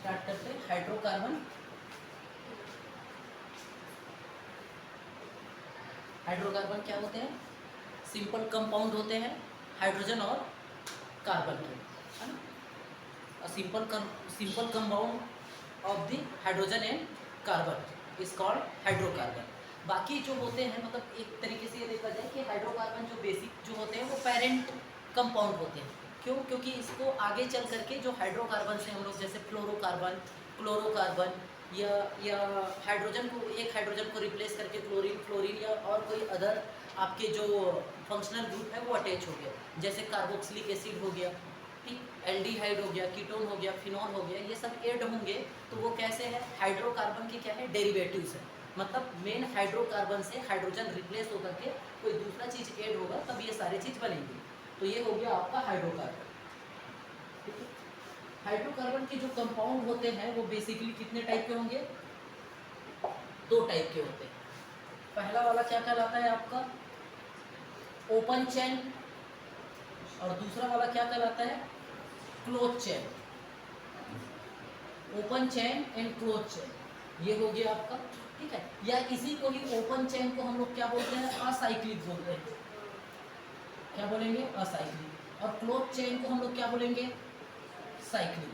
Start करते हैं। Hydrocarbon, hydrocarbon क्या होते हैं? सिंपल कंपाउंड होते हैं हाइड्रोजन और कार्बन के, है ना। Simple compound of the hydrogen and carbon is called hydrocarbon. बाकी जो होते हैं, मतलब एक तरीके से ये देखा जाए कि हाइड्रोकार्बन जो बेसिक जो होते हैं वो पेरेंट कंपाउंड होते हैं। क्यों? क्योंकि इसको आगे चल करके जो हाइड्रोकार्बन से हम लोग जैसे फ्लोरोकार्बन, क्लोरोकार्बन या हाइड्रोजन को, एक हाइड्रोजन को रिप्लेस करके क्लोरीन, फ्लोरीन या और कोई अदर आपके जो फंक्शनल ग्रुप है वो अटैच हो गया, जैसे कार्बोक्सिलिक एसिड हो गया, ठीक, एल्डिहाइड हो गया, कीटोन हो गया, फिनॉल हो गया, ये सब ऐड होंगे तो वो कैसे है? हाइड्रोकार्बन के क्या है? डेरिवेटिव्स है। मतलब मेन हाइड्रोकार्बन से हाइड्रोजन रिप्लेस होकर के कोई दूसरा चीज ऐड होगा तब ये सारी चीज बनेंगी। तो ये हो गया आपका हाइड्रोकार्बन, ठीक है। हाइड्रोकार्बन के जो कंपाउंड होते हैं वो बेसिकली कितने टाइप के होंगे? दो टाइप के होते हैं। पहला वाला क्या कहलाता है आपका? ओपन चेन, और दूसरा वाला क्या कहलाता है? Close chain. Open chain and close chain, ये हो गया आपका, ठीक है। या इसी को ही ओपन चेन को हम लोग क्या बोलते हैं? असाइक्लिक बोलते हैं। क्या बोलेंगे? असाइक्लिक। और क्लोज चेन को हम लोग क्या बोलेंगे? साइक्लिक।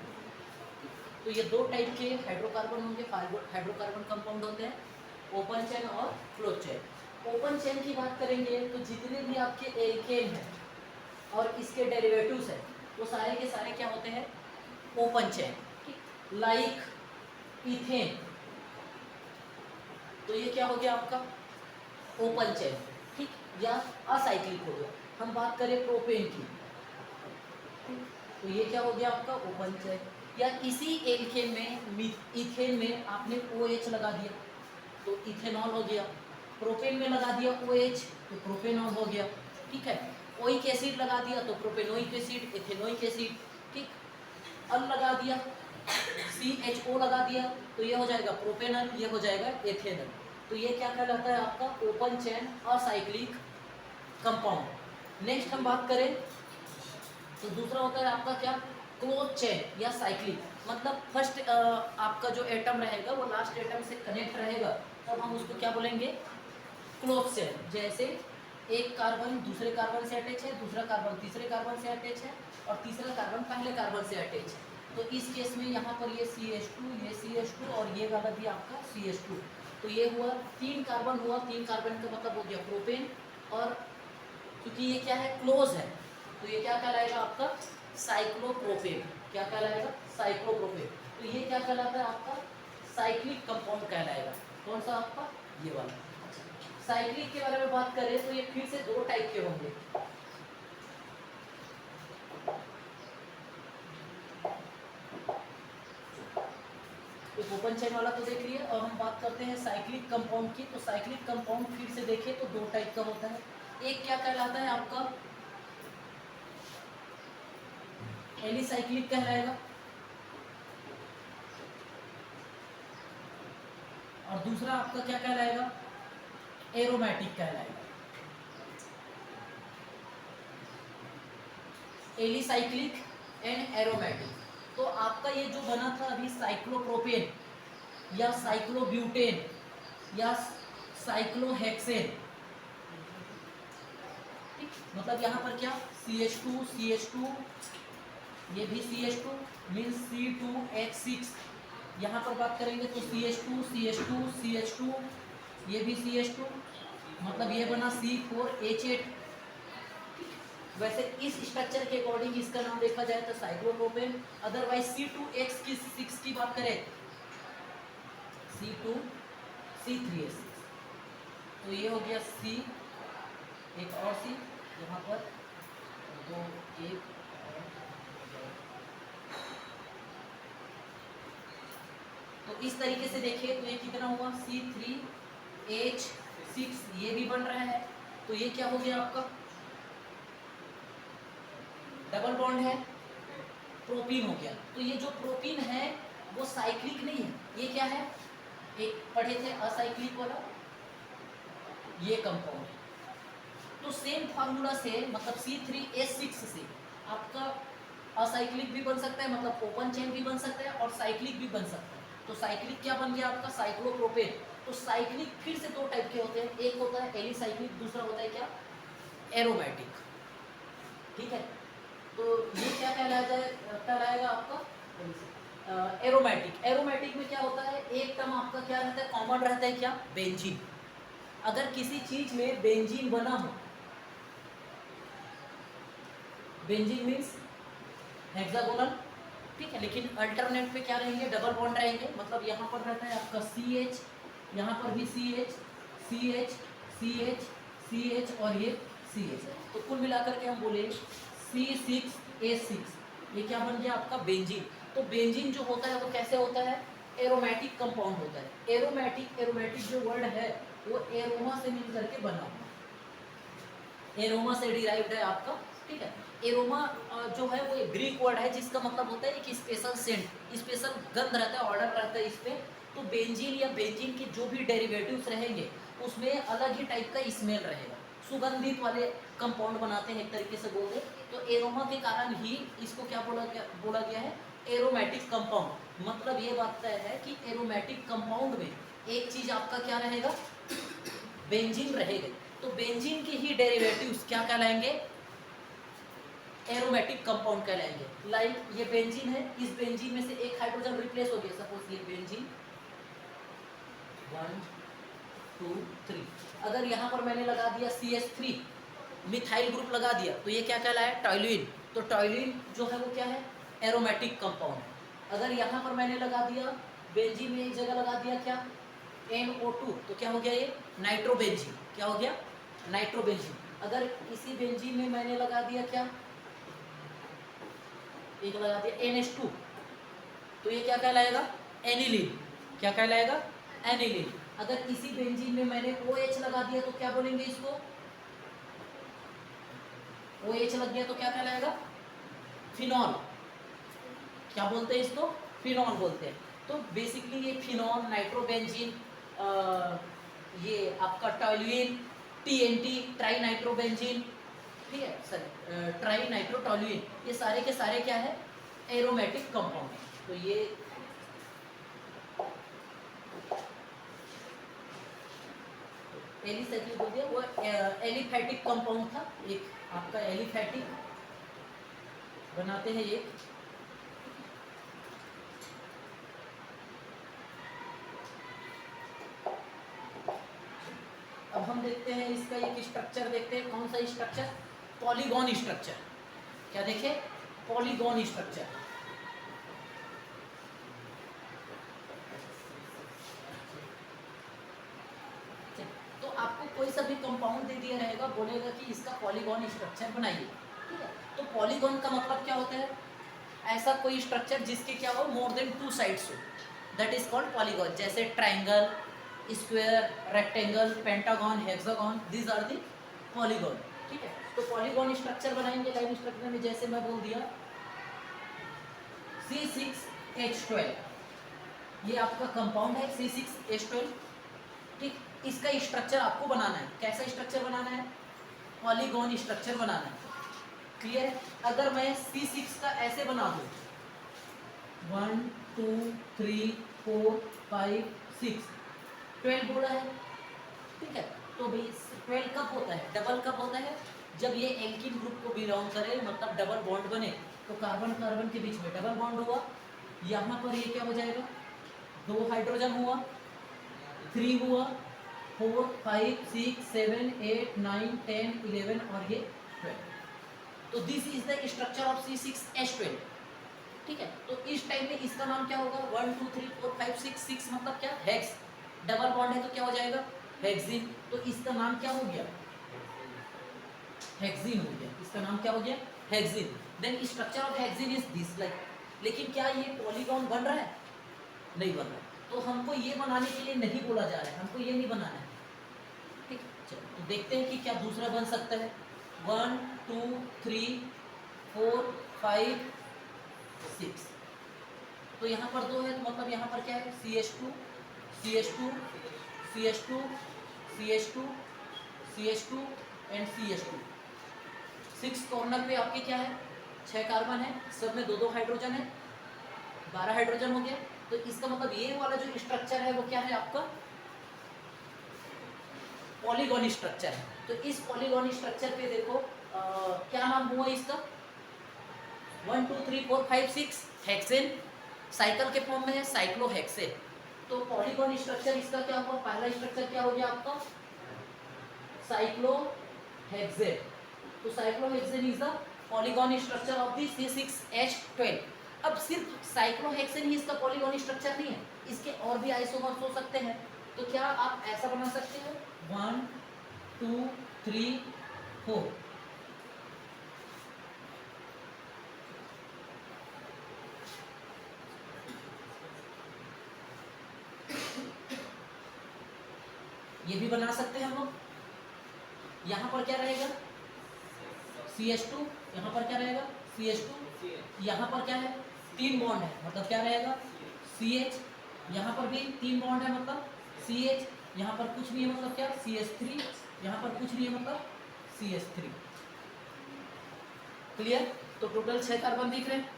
तो ये दो टाइप के हाइड्रोकार्बन होंगे, हाइड्रोकार्बन कंपाउंड होते हैं, ओपन चेन और क्लोज चेन। ओपन चेन की बात करेंगे तो जितने भी आपके एल्केन हैं और इसके डेरिवेटिव्स हैं वो सारे के सारे क्या होते हैं? Open chain, like ethane. तो ये क्या हो गया आपका? ओपन चेन, ठीक, या असाइक्लिक हो गया। हम बात करें प्रोपेन की, तो ये क्या हो गया आपका? Open chain. या इसी एल्केन में, इथेन में आपने OH लगा दिया तो इथेनॉल हो गया। प्रोपेन में लगा दिया OH तो प्रोपेनॉल हो गया, ठीक है। ओइक एसिड लगा दिया तो प्रोपेनोइक एसिड, इथेनोइक एसिड, ठीक। अल लगा दिया, CHO लगा दिया तो ये हो जाएगा प्रोपेनल, ये हो जाएगा एथेनल। तो ये क्या कहलाता है आपका? Open chain acyclic compound. Next हम बात करें तो दूसरा होता है आपका क्या? क्लोज चेन या साइक्लिक। मतलब फर्स्ट आपका जो एटम रहेगा वो लास्ट एटम से कनेक्ट रहेगा, तब हम उसको क्या बोलेंगे? Close chain. जैसे एक कार्बन दूसरे कार्बन से अटैच है, दूसरा कार्बन तीसरे कार्बन से अटैच है और तीसरा कार्बन पहले कार्बन से अटैच है। तो इस केस में यहाँ पर ये CH2, ये CH2 और ये वाला भी आपका CH2। तो ये हुआ तीन कार्बन हुआ, तीन कार्बन का मतलब हो गया प्रोपेन। और क्योंकि ये क्या है? क्लोज है, तो ये क्या कहलाएगा आपका? साइक्लोप्रोपेन। क्या कहलाएगा? साइक्लोप्रोपेन। तो ये क्या कहलाता है आपका? साइक्लिक कंपाउंड कहलाएगा। कौन सा आपका? ये वाला। साइक्लिक के बारे में बात करें तो ये फिर से दो टाइप के होंगे। एक ओपन चेन वाला तो देख लिए, और हम बात करते हैं साइक्लिक कंपाउंड की। तो साइक्लिक कंपाउंड फिर से देखें तो दो टाइप का होता है। एक क्या कहलाता है आपका? एलिसाइक्लिक कहलाएगा, और दूसरा आपका क्या कहलाएगा? एरोमेटिक कहलाएगा। Alicyclic and aromatic. तो आपका ये जो बना था अभी साइक्लोप्रोपेन या साइक्लोब्यूटेन या साइक्लोहेक्सेन, ठीक, मतलब यहाँ पर क्या? CH2 CH2, ये भी CH2 मीन्स C2H6। यहाँ पर बात करेंगे तो CH2 CH2 CH2, ये भी CH2, मतलब ये बना C4H8। वैसे इस स्ट्रक्चर के अकॉर्डिंग इसका नाम देखा जाए तो साइक्लोप्रोपेन। अदरवाइज C2H6 की बात करें, C2 C3H6, तो ये हो गया C, एक और C यहाँ पर, दो, एक, तो इस तरीके से देखिए तो ये कितना हुआ? C3H6, ये भी बन रहा है। तो ये क्या हो गया आपका? डबल बॉन्ड है, प्रोपीन हो गया। तो ये जो प्रोपीन है वो साइक्लिक नहीं है, ये क्या है? एक पढ़े थे असाइक्लिक वाला, ये कंपाउंड है। तो सेम फार्मूला से, मतलब C3H6 से आपका असाइक्लिक भी बन सकता है, मतलब ओपन चेन भी बन सकता है और साइक्लिक भी बन सकता है। तो साइक्लिक क्या बन गया आपका, साइक्लोप्रोपेन। तो साइक्लिक फिर से दो टाइप के होते हैं, एक होता है एलिसाइक्लिक, दूसरा होता है क्या, एरोमेटिक। ठीक है, तो ये क्या कहलाएगा आपका एरोमेटिक। एरोमेटिक में क्या होता है, एक टर्म आपका क्या रहता है, कॉमन रहता है, क्या, बेंजीन। अगर किसी चीज में बेंजीन बना हो, बेंजीन मीन्स हेक्सागोनल, ठीक है, लेकिन अल्टरनेट पे क्या रहेंगे, डबल बॉन्ड रहेंगे। मतलब यहाँ पर रहता है आपका CH, यहाँ पर भी CH, CH, CH, CH और ये CH। तो कुल मिलाकर के हम बोले C6H6, ये क्या बन गया आपका, बेंजीन। तो बेंजीन जो होता है वो कैसे होता है, एरोमेटिक कंपाउंड होता है। एरोमेटिक जो वर्ड है वो एरोमा से मिल करके बना हुआ है, एरोमा से डिराइव्ड है आपका, ठीक है। एरोमा जो है वो एक ग्रीक वर्ड है जिसका मतलब होता है एक स्पेशल सेंट, स्पेशल गंध रहता है, ऑर्डर रहता है इस पे। तो बेंजीन या बेंजीन के जो भी डेरिवेटिव्स रहेंगे उसमें अलग ही टाइप का स्मेल रहेगा, सुगंधित वाले कंपाउंड बनाते हैं एक तरीके से बोलते। तो एरोमा के कारण ही इसको क्या बोला गया है, एरोमेटिक कंपाउंड। मतलब ये बात तय है कि एरोमेटिक कंपाउंड में एक चीज आपका क्या रहेगा, बेंजीन रहेगा। तो बेंजीन के ही डेरिवेटिव्स क्या कहलाएंगे, एरोमेटिक कंपाउंड कहलाएंगे। लाइक ये बेंजीन है, इस बेंजीन में से एक हाइड्रोजन रिप्लेस हो गया, सपोज ये बेंजीन 1 2 3, अगर यहाँ पर मैंने लगा दिया CH3, मिथाइल ग्रुप लगा दिया, तो ये क्या कहलाया, टॉयलिन। तो टॉयलिन जो है वो क्या है, एरोमेटिक कंपाउंड। अगर यहाँ पर मैंने लगा दिया बेंजीन में एक जगह लगा दिया क्या, NO2, तो क्या हो गया ये, नाइट्रोबेंजीन। क्या हो गया, नाइट्रोबेंजीन। अगर इसी बेंजीन में मैंने लगा दिया क्या, एक लगा दिया NH2, तो ये क्या कहलाएगा, एनिलीन। क्या कहलाएगा, एनिलीन। अगर इसी बेंजीन में मैंने OH लगा दिया तो क्या बोलेंगे इसको, OH लग गया तो क्या कहलाएगा, फिनॉल। क्या बोलते हैं इसको, फिनॉल बोलते हैं। तो बेसिकली ये फिनॉल, नाइट्रोबेंजीन, ये आपका टॉल्यूइन, TNT, ट्राई नाइट्रोबेंजीन, ठीक है सर, ट्राई नाइट्रोटॉल्यूइन, ये सारे के सारे क्या है, एरोमेटिक कंपाउंड है। तो ये एलिसाइक्लिक बोल दिया, वो एलिफैटिक कंपाउंड था, एक आपका एलिफैटिक बनाते हैं ये। अब हम देखते हैं इसका एक स्ट्रक्चर, देखते हैं कौन सा स्ट्रक्चर, पॉलीगॉन स्ट्रक्चर। क्या देखे, पॉलीगॉन स्ट्रक्चर। तो आपको कोई सा भी कंपाउंड दे दिया रहेगा, बोलेगा कि इसका पॉलीगॉन स्ट्रक्चर बनाइए, ठीक है। तो पॉलीगॉन का मतलब क्या होता है, ऐसा कोई स्ट्रक्चर जिसके क्या हो, मोर देन 2 साइड्स हो, दैट इज कॉल्ड पॉलीगॉन। जैसे triangle, square, rectangle, pentagon, hexagon, these are the polygon, ठीक है। तो पॉलीगॉन स्ट्रक्चर बनाएंगे लाइन स्ट्रक्चर में, जैसे मैं बोल दिया C6H12, ये आपका कंपाउंड है C6H12, ठीक। इसका स्ट्रक्चर आपको बनाना है, कैसा स्ट्रक्चर बनाना है, पॉलीगॉन स्ट्रक्चर बनाना है, क्लियर है। अगर मैं C6 का ऐसे बना दूं 1 2 3 4 5 6, 12 बोला है, ठीक है। तो भाई 12 कब होता है, डबल कब होता है, जब ये एल्किन ग्रुप को बिलोंग करे, मतलब डबल बॉन्ड बने, तो कार्बन कार्बन के बीच में डबल बॉन्ड हुआ, यहाँ पर ये क्या हो जाएगा, 2 हाइड्रोजन हुआ, 3 हुआ, 4 5 6 7 8 9 10 11 और ये 12। तो this is the structure of C6H12, ठीक है। तो इस टाइम में इसका नाम क्या होगा, 1 2 3 4 5 6, 6 मतलब क्या, हेक्स, डबल बॉन्ड है तो क्या हो जाएगा, हेक्सीन। तो इसका नाम क्या हो गया, हेक्सीन हो गया, इसका नाम क्या हो गया, hexene. Then structure of hexene is this like. लेकिन क्या ये पॉलीगॉन बन रहा है, नहीं बन रहा है। तो हमको ये बनाने के लिए नहीं बोला जा रहा है, हमको ये नहीं बनाना है, ठीक। चलो तो देखते हैं कि क्या दूसरा बन सकता है, 1 2 3 4 5 6। तो यहाँ पर 2 है, तो मतलब यहाँ पर क्या है, CH2 CH2 CH2 CH2 CH2 and CH2। 6 corner पे आपके क्या है, 6 कार्बन है, सब में 2-2 हाइड्रोजन है, 12 हाइड्रोजन हो गया। तो इसका मतलब ये वाला जो स्ट्रक्चर है वो क्या है आपका, पॉलीगॉन स्ट्रक्चर है। तो इस पॉलीगॉन स्ट्रक्चर पे देखो क्या नाम हुआ इसका, 1 2 3 4 5 6 हेक्सेन, साइकिल के फॉर्म में है, साइक्लोहेक्सेन। तो पॉलीगॉन स्ट्रक्चर इसका क्या हुआ, पहला स्ट्रक्चर क्या हो गया आपका, साइक्लोहेक्सेन। तो cyclohexane is the polygon structure of the C6H12। अब सिर्फ साइक्लोहेक्सेन ही इसका पॉलीगॉन स्ट्रक्चर नहीं है, इसके और भी आइसोमर्स हो सकते हैं। तो क्या आप ऐसा बना सकते हो, 1 2 3 4। ये भी बना सकते हैं हम लोग। यहाँ पर क्या रहेगा, CH2, यहाँ पर क्या रहेगा, CH2, यहाँ पर क्या है, 3 बॉन्ड है, मतलब क्या रहेगा, CH, यहाँ पर भी 3 बॉन्ड है, मतलब CH, यहाँ पर कुछ नहीं है, मतलब क्या, CH3, यहाँ पर कुछ नहीं है, मतलब CH3। क्लियर। तो टोटल 6 कार्बन दिख रहे हैं,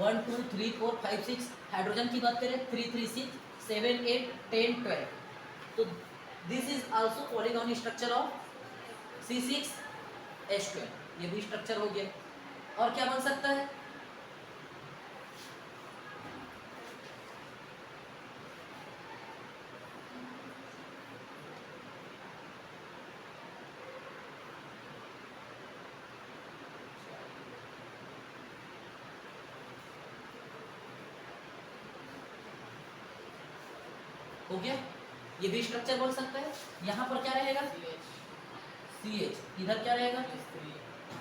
1 2 3 4 5 6। हाइड्रोजन की बात करें 3 3 6 7 8 10 12। तो this is also polygon structure of C6H12। ये भी स्ट्रक्चर हो गया। और क्या बन सकता है, हो गया, ये भी स्ट्रक्चर बन सकता है। यहाँ पर क्या रहेगा, CH, इधर क्या रहेगा,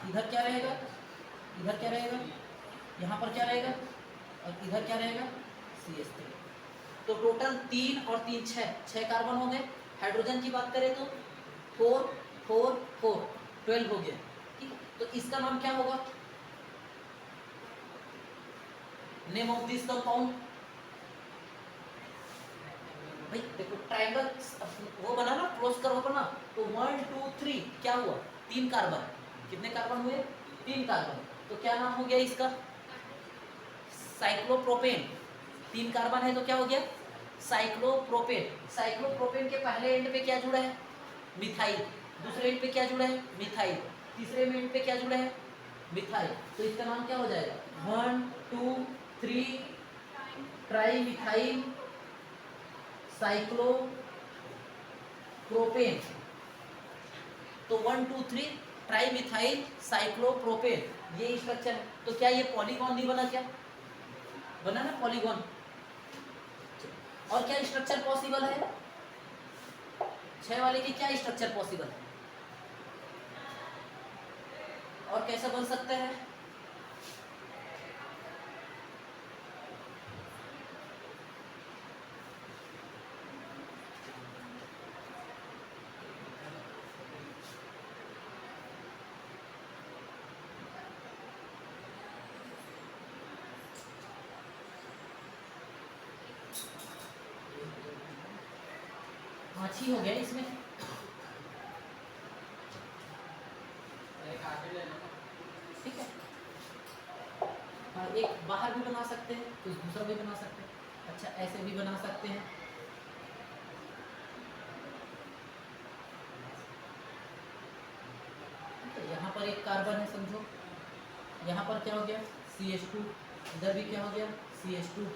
इधर क्या रहेगा, इधर क्या रहेगा, यहाँ पर क्या रहेगा, और इधर क्या रहेगा, CH3। तो टोटल 3 और 3 6 कार्बन हो गए। हाइड्रोजन की बात करें तो 4 4 4 12 हो गया। ठीक है, तो इसका नाम क्या होगा, नेम ऑफ दिस कंपाउंड, भाई देखो ट्रायंगल वो बना ना, क्लोज करो बना, तो 1 2 3 क्या हुआ, 3 कार्बन, कितने कार्बन हुए, 3 कार्बन। तो क्या नाम हो गया इसका, साइक्लोप्रोपेन। 3 कार्बन है तो क्या हो गया, साइक्लोप्रोपेन। साइक्लोप्रोपेन के पहले एंड पे क्या जुड़ा है, मिथाइल, दूसरे एंड पे क्या जुड़ा है, मिथाइल, तीसरे एंड पे क्या जुड़ा है, मिथाइल। तो इसका नाम क्या हो जाएगा, 1 2 3 ट्राई मिथाइल साइक्लोप्रोपेन। तो 1 2 3 ट्राई मिथाइल साइक्लोप्रोपेन, ये स्ट्रक्चर है। तो क्या ये पॉलीगॉन नहीं बना, क्या बना ना पॉलीगॉन। और क्या स्ट्रक्चर पॉसिबल है, 6 वाले की क्या स्ट्रक्चर पॉसिबल है, और कैसा बन सकता है, माछी हो गया इसमें। ठीक है, और एक बाहर भी बना सकते हैं, कुछ दूसरा भी बना सकते हैं। अच्छा ऐसे भी बना सकते हैं, यहाँ पर एक कार्बन है समझो, यहाँ पर क्या हो गया, CH2, इधर भी क्या हो गया, CH2,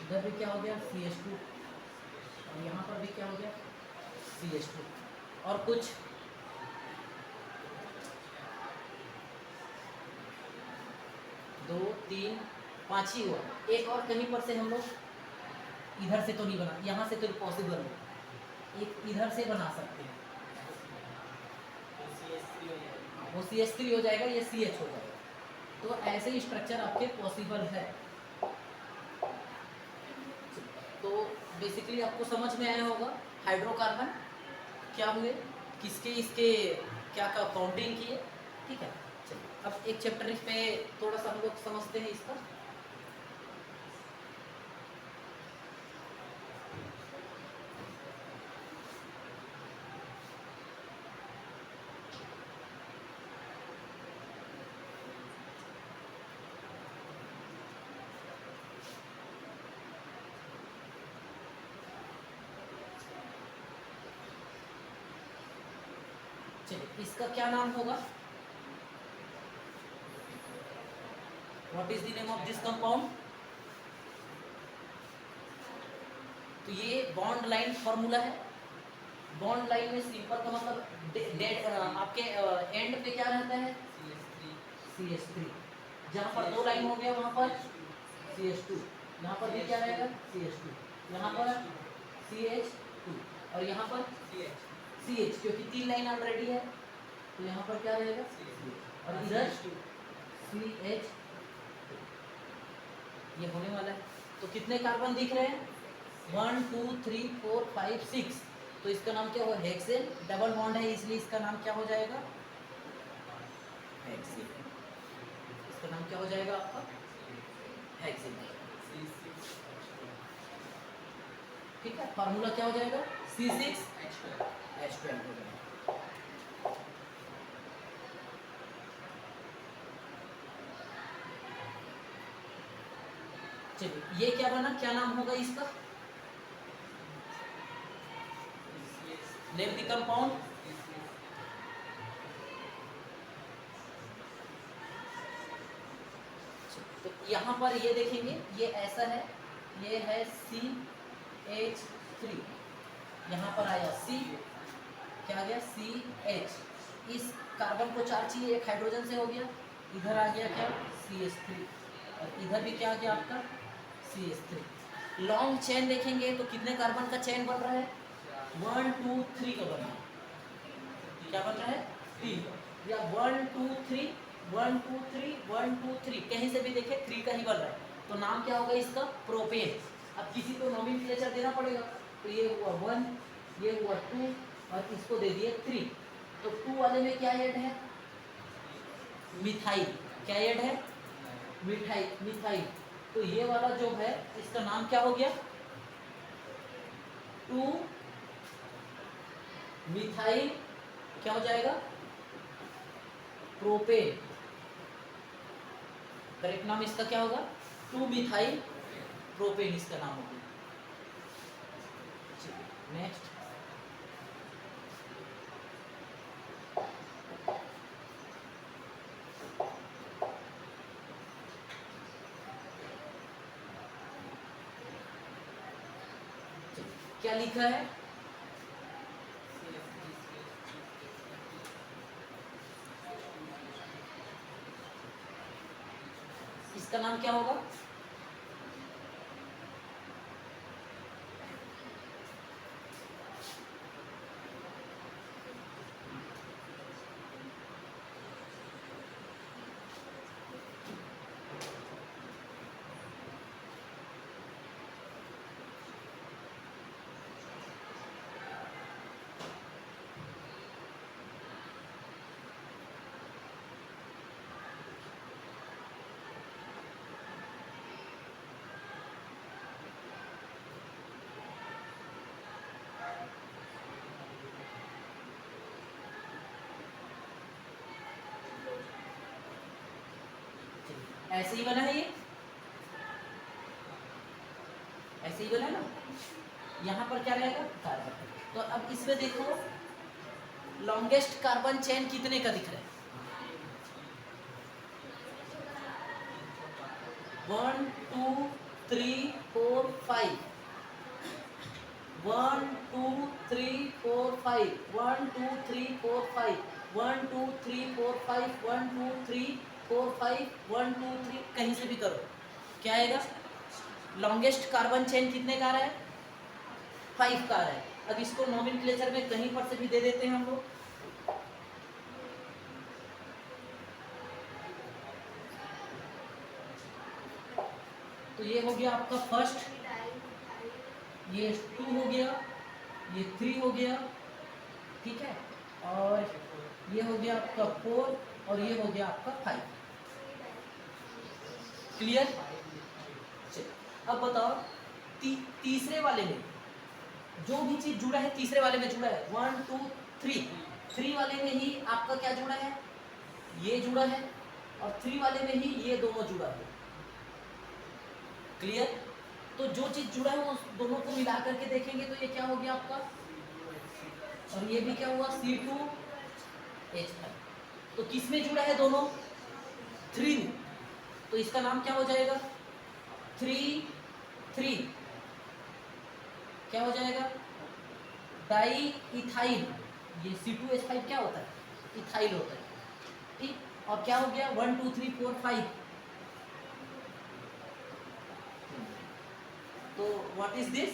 इधर भी क्या हो गया, CH2, और यहाँ पर भी क्या हो गया, CH2। और कुछ 2 3 5 ही हुआ। एक और कहीं पर से हम लोग इधर से तो नहीं बना, यहाँ से तो पॉसिबल है, एक इधर से बना सकते हैं, वो CH3 हो जाएगा, ये CH हो जाएगा। तो ऐसे ही स्ट्रक्चर आपके पॉसिबल है। तो बेसिकली आपको समझ में आया होगा हाइड्रोकार्बन क्या हुए, किसके इसके क्या का काउंटिंग की है। ठीक है, चलिए अब एक चैप्टर इस पे थोड़ा सा हम लोग समझते हैं इसका। इसका क्या नाम होगा? What is the name of this compound? तो ये बॉन्ड लाइन फॉर्मूला है। बॉन्ड लाइन में सिंपल का मतलब डेड आपके एंड पे क्या रहता है? CH3। जहाँ पर दो लाइन हो गया वहाँ पर CH2, यहाँ पर भी क्या रहेगा? CH2, यहाँ पर CH2 और यहाँ पर CH, क्योंकि 3 लाइन ऑलरेडी है तो यहाँ पर क्या रहेगा? और इधर CH ये होने वाला है। तो कितने कार्बन दिख रहे हैं? 1 2 3 4 5 6। तो इसका नाम क्या होगा? हेक्सेन। डबल बॉन्ड है इसलिए इसका नाम क्या हो जाएगा? हेक्सेन। इसका नाम क्या हो जाएगा आपका? हेक्सेन। ठीक है, फार्मूला क्या हो जाएगा? C6H12 हो जाएगा। चलिए, ये क्या बना? क्या नाम होगा इसका? Name the compound. तो यहाँ पर ये देखेंगे, ये ऐसा है, ये है CH3, यहाँ पर आया C, क्या आ गया? CH। इस कार्बन को 4 चाहिए, एक हाइड्रोजन से हो गया, इधर आ गया क्या? CH3 और इधर भी क्या आ गया आपका? CH3। लॉन्ग चेन देखेंगे तो कितने कार्बन का चेन बन रहा है? 1 2 3 का बन रहा है। क्या बन रहा है? 3 या 1 2 3 1 2 3 1 2 3, कहीं से भी देखे 3 का ही बन रहा है। तो नाम क्या होगा इसका? प्रोपेन। अब किसी को नोमेनक्लेचर देना पड़ेगा, तो ये हुआ 1, ये हुआ 2 और इसको दे दिए 3। तो 2 वाले में क्या ऐड है? मिथाइल। क्या ऐड है? मिथाइल। तो ये वाला जो है इसका नाम क्या हो गया? 2 मिथाइल क्या हो जाएगा? प्रोपेन। करेक्ट नाम इसका क्या होगा? 2 मिथाइल प्रोपेन इसका नाम होगा। नेक्स्ट, क्या लिखा है? इसका नाम क्या होगा? ऐसे ही बना है, ये ऐसे ही बना है ना। यहाँ पर क्या रहेगा? कार्बन। तो अब इसमें देखो, लॉन्गेस्ट कार्बन चेन कितने का दिख रहा है? 1 2 3 4 5 1 2 3 4 5 1 2 3 4 5 1 2 3 4 5 1 2 3 4 5 1 2 3, कहीं से भी करो क्या आएगा? लॉन्गेस्ट कार्बन चेन कितने का आ रहा है? 5 का आ रहा है। अब इसको नोमेनक्लेचर में कहीं पर से भी दे देते हैं हम लोग। तो ये हो गया आपका फर्स्ट, ये 2 हो गया, ये 3 हो गया, ठीक है, और ये हो गया आपका 4 और ये हो गया आपका 5। क्लियर? अब बताओ, तीसरे वाले में जो भी चीज जुड़ा है तीसरे वाले में जुड़ा है 1 2 3 वाले में ही आपका क्या जुड़ा है? ये जुड़ा है, और 3 वाले में ही ये दोनों जुड़ा है। क्लियर? तो जो चीज जुड़ा है वो दोनों को मिला करके देखेंगे तो ये क्या हो गया आपका? और ये भी क्या हुआ? C2 H5। तो किस में जुड़ा है दोनों? 3। तो इसका नाम क्या हो जाएगा? 3 क्या हो जाएगा? Di ethyl. ये C2H5 क्या होता है? इथाइल होता है। ठीक, और क्या हो गया? 1 2 3 4 5। तो what is this?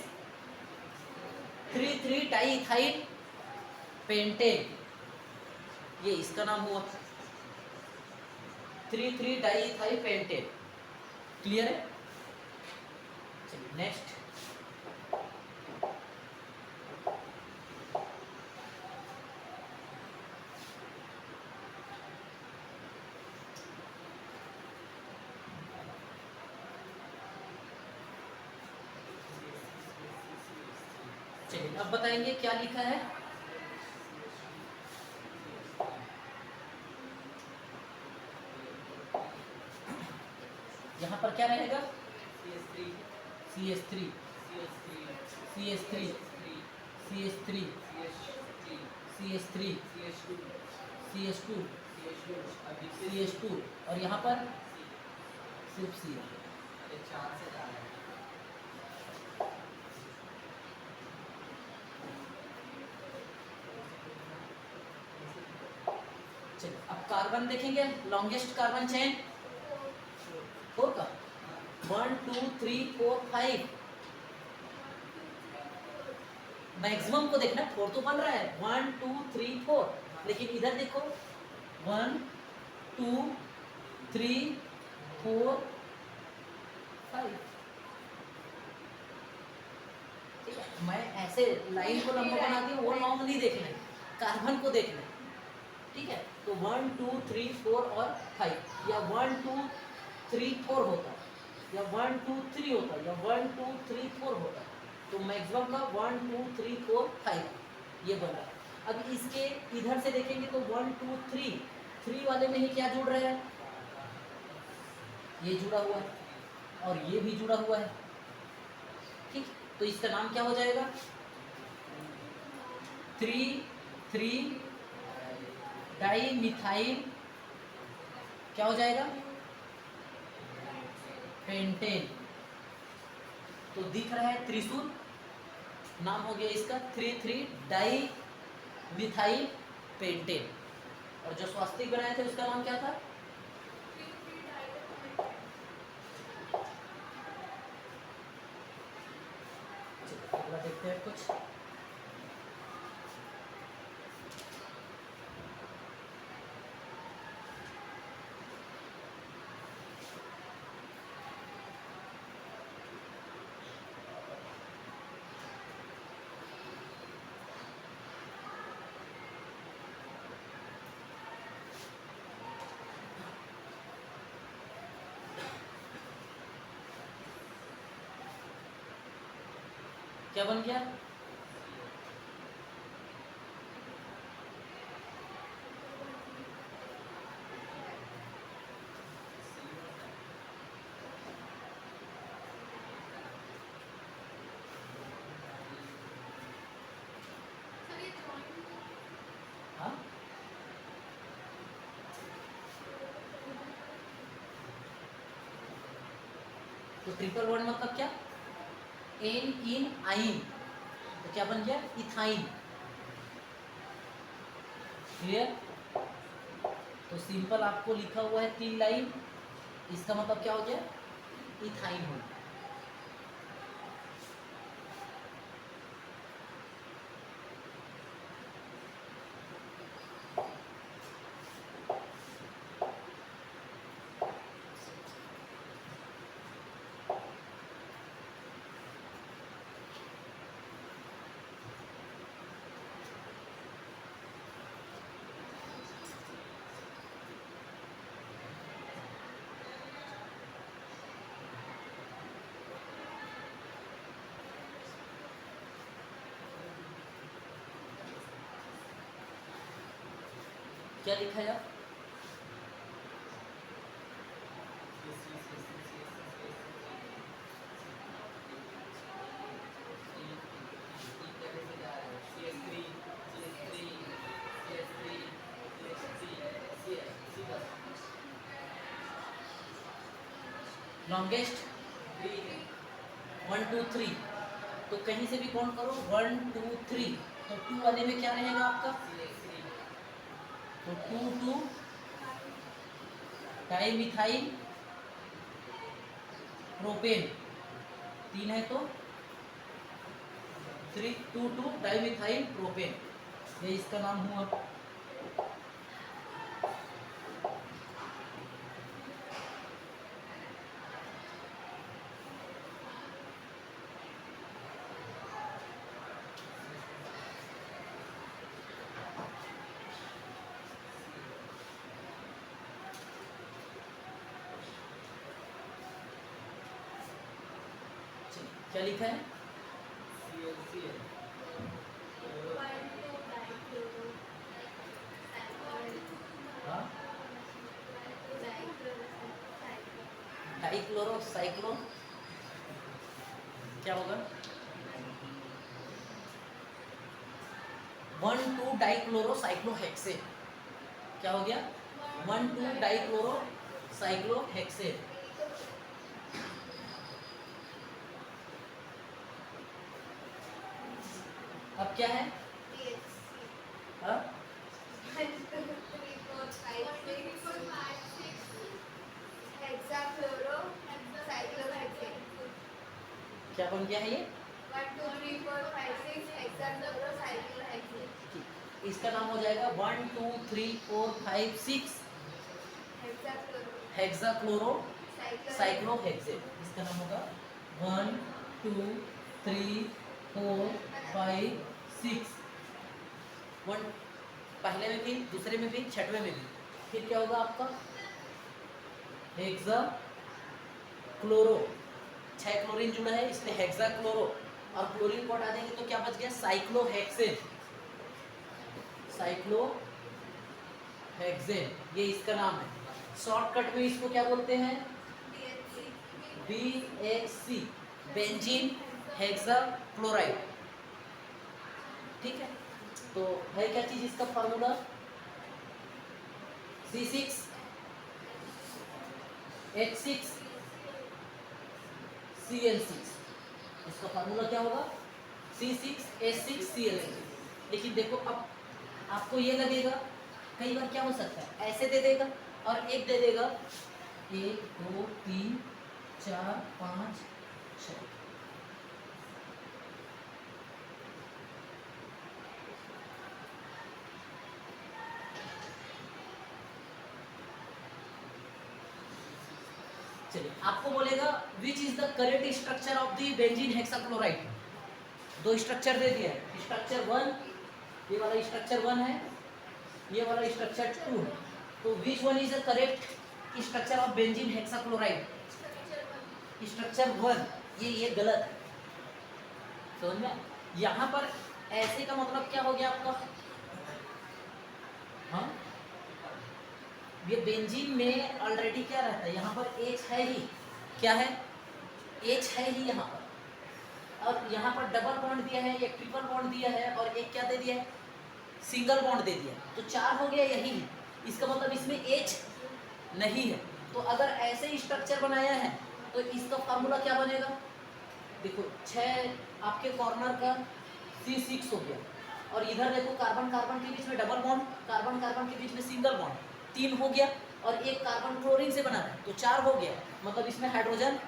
3 di ethyl pentane, ये इसका नाम हुआ। 3 डाई इथाइल पेंटेन। क्लियर है? चलिए नेक्स्ट। चलिए अब बताएंगे क्या लिखा है। यहाँ पर क्या रहेगा? CH3 CH3 CH3 CH3 CH2 CH2 और यहाँ पर सिर्फ C है। चलिए अब कार्बन देखेंगे। लॉन्गेस्ट कार्बन चेन 4 का 1 2 3 4 5। मैक्सिमम को देखना, 4 तो बन रहा है 1 2 3 4, लेकिन इधर देखो 1 2 3 4 5। ठीक है, मैं ऐसे लाइन को लंबा बना के वो लॉन्ग नहीं देखना है, कार्बन को देखना है। ठीक है, तो 1 2 3 4 और 5, या 1 2 3 4 होता है, या 1 2 3 होता है, या 1 2 3 4 होता है। तो मैक्सिमम का 1 2 3 4 5 ये बना है। अब इसके इधर से देखेंगे तो 1 2 3 वाले में ही क्या जुड़ रहा है? ये जुड़ा हुआ है और ये भी जुड़ा हुआ है। ठीक, तो इसका नाम क्या हो जाएगा? 3 डाई मिथाइल क्या हो जाएगा? पेंटेन। तो दिख रहा है त्रिशूल, नाम हो गया इसका 3 डाई मिथाइल पेंटेन। और जो स्वास्तिक बनाए थे उसका नाम क्या था? अगला देखते हैं कुछ। क्या बन गया? हाँ, तो ट्रिपल बॉन्ड मतलब क्या? एन इन आइन, तो क्या बन गया? इथाइन। क्लियर? तो सिंपल आपको लिखा हुआ है 3 लाइन, इसका मतलब क्या हो गया? इथाइन हो गया। क्या लिखा है? लॉन्गेस्ट 1 2 3, तो कहीं से भी काउंट करो 1 2 3, तो 2 वाले में क्या रहेगा आपका, तो 2 2 डाइमिथाइल प्रोपेन, 3 है तो 3 2 2 डाइमिथाइल प्रोपेन, ये इसका नाम हुआ। क्या लिखा है, हाँ डाइक्लोरो साइक्लो, क्या होगा 1 2 डाइक्लोरो साइक्लोहेक्सेन, क्या हो गया 1 2 डाइक्लोरो साइक्लोहेक्सेन। अब क्या है, हाँ क्या बन गया है ये, 1 2 3 4 5 6 हेक्साक्लोरोसाइक्लोहेक्सेन, इसका नाम हो जाएगा 1 2 3 4 5 6 हेक्साक्लोरो साइक्लोहेक्सेन, इसका नाम होगा 1 2 3 4 5 6, 1 पहले में भी, दूसरे में भी, छठवें में भी, फिर क्या होगा आपका हेक्सा क्लोरो, 6 क्लोरीन जुड़ा है इसलिए हेक्सा क्लोरो, और क्लोरीन को हटा देंगे तो क्या बच गया साइक्लोहेक्सेन, साइक्लोहेक्सेन, ये इसका नाम है। शॉर्टकट में इसको क्या बोलते हैं, BHC, बेंजीन हेक्सा क्लोराइड, ठीक है। तो है क्या चीज इसका फार्मूला, C6H6 Cl6, इसका फार्मूला क्या होगा C6H6 Cl6। लेकिन देखो अब आपको ये लगेगा, कई बार क्या हो सकता है ऐसे दे देगा और एक दे देगा 1 2 3 4 5 6, चलिए आपको बोलेगा which is the correct structure of the benzene hexachloride, दो स्ट्रक्चर दे दिया है, स्ट्रक्चर 1, ये वाला स्ट्रक्चर 1 है, ये वाला स्ट्रक्चर 2 है, तो which one is the correct structure of benzene hexachloride, structure 1, ये गलत है, समझ में। यहाँ पर ऐसे का मतलब क्या हो गया आपका, हाँ ये बेंजीन में ऑलरेडी क्या रहता है, यहाँ पर H है ही, क्या है H है ही यहाँ पर, और यहाँ पर डबल बॉन्ड दिया है, एक ट्रिपल बॉन्ड दिया है, और एक क्या दे दिया है सिंगल बॉन्ड दे दिया, तो 4 हो गया यही है, इसका मतलब इसमें H नहीं है। तो अगर ऐसे ही स्ट्रक्चर बनाया है तो इसका फार्मूला क्या बनेगा, देखो 6 आपके कॉर्नर का C6 हो गया, और इधर देखो कार्बन कार्बन के बीच में डबल बॉन्ड, कार्बन कार्बन के बीच में सिंगल बॉन्ड, 3 हो गया, और एक कार्बन क्लोरीन से बना है तो 4 हो गया, मतलब इसमें हाइड्रोजन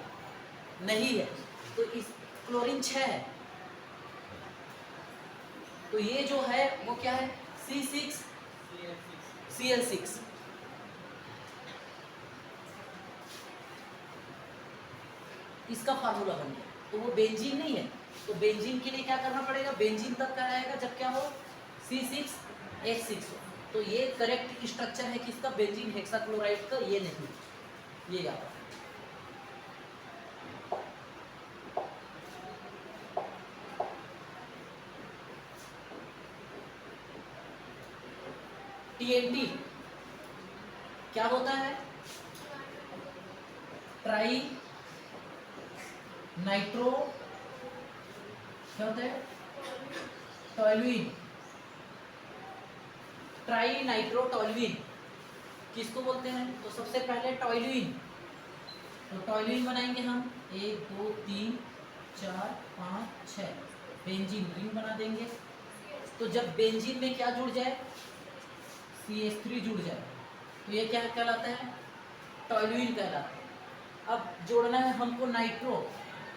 नहीं है, तो इस क्लोरीन 6 है, तो ये जो है वो क्या है C6 Cl6, इसका फार्मूला बन गया, तो वो बेंजीन नहीं है, तो बेंजीन के लिए क्या करना पड़ेगा, बेंजीन तब का आएगा जब क्या हो C6H6 हो, तो ये करेक्ट स्ट्रक्चर है किसका, बेंजीन हेक्साक्लोराइड का, ये नहीं, ये याद रखना। TNT क्या होता है, ट्राई नाइट्रो, क्या होता है टॉल्यूइन, ट्राई नाइट्रो टॉल्यूइन किसको बोलते हैं, तो सबसे पहले टॉल्यूइन, तो टॉयलिन बनाएंगे हम 1 2 3 4 5 6 बेंजीन रिंग बना देंगे। तो जब बेंजीन में क्या जुड़ जाए, CH3 जुड़ जाए, तो ये क्या कहलाता है, टॉयलुइन कहलाता है। अब जोड़ना है हमको नाइट्रो,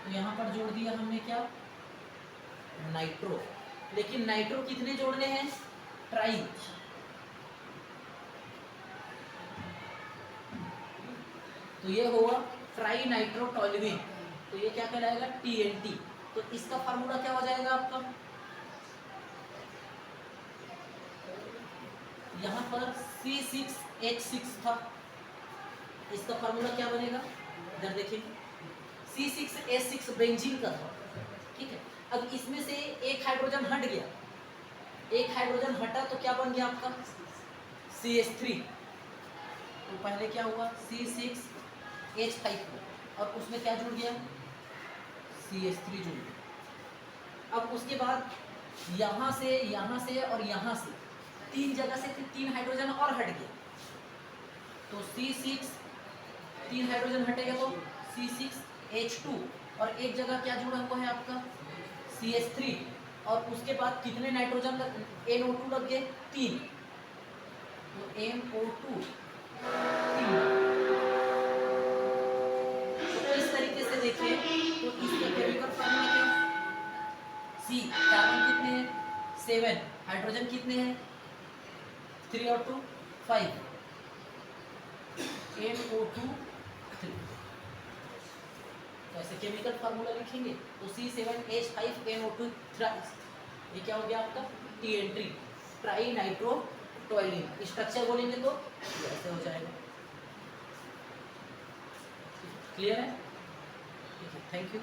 तो यहाँ पर जोड़ दिया हमने क्या, नाइट्रो। लेकिन नाइट्रो कितने जोड़ने हैं, ट्राई। तो ये होगा ट्राई नाइट्रो टॉयलुइन, तो ये क्या कहलाएगा, TNT। तो इसका फार्मूला क्या हो जाएगा आपका, यहाँ पर C6H6 था, इसका फार्मूला क्या बनेगा, इधर देखिए C6H6 बेंजीन का था, ठीक है। अब इसमें से एक हाइड्रोजन हट गया, एक हाइड्रोजन हटा तो क्या बन गया आपका, CH3। तो पहले क्या हुआ, C6H5 और उसमें क्या जुड़ गया, CH3 जुड़ गया। अब उसके बाद यहाँ से और यहाँ से तीन जगह से तीन हाइड्रोजन और हट गया, तो C6 तीन हाइड्रोजन हटेगा तो C6H2 और एक जगह क्या जुड़ा हुआ है आपका, CH3। और उसके बाद कितने नाइट्रोजन NO2 लग गए, 3, तो NO2 3। तो इस तरीके से देखिए तो इसके केमिकल फॉर्मूला क्या, C कार्बन कितने हैं, 7, हाइड्रोजन कितने हैं, 3 और 2 5, NO2 3। तो ऐसे केमिकल फार्मूला लिखेंगे तो C7H5NO2 थ्राइस, ये क्या हो गया आपका, TNT, ट्राई नाइट्रो टॉयलिन। स्ट्रक्चर बोलेंगे तो ऐसे हो जाएगा। क्लियर है, थैंक यू।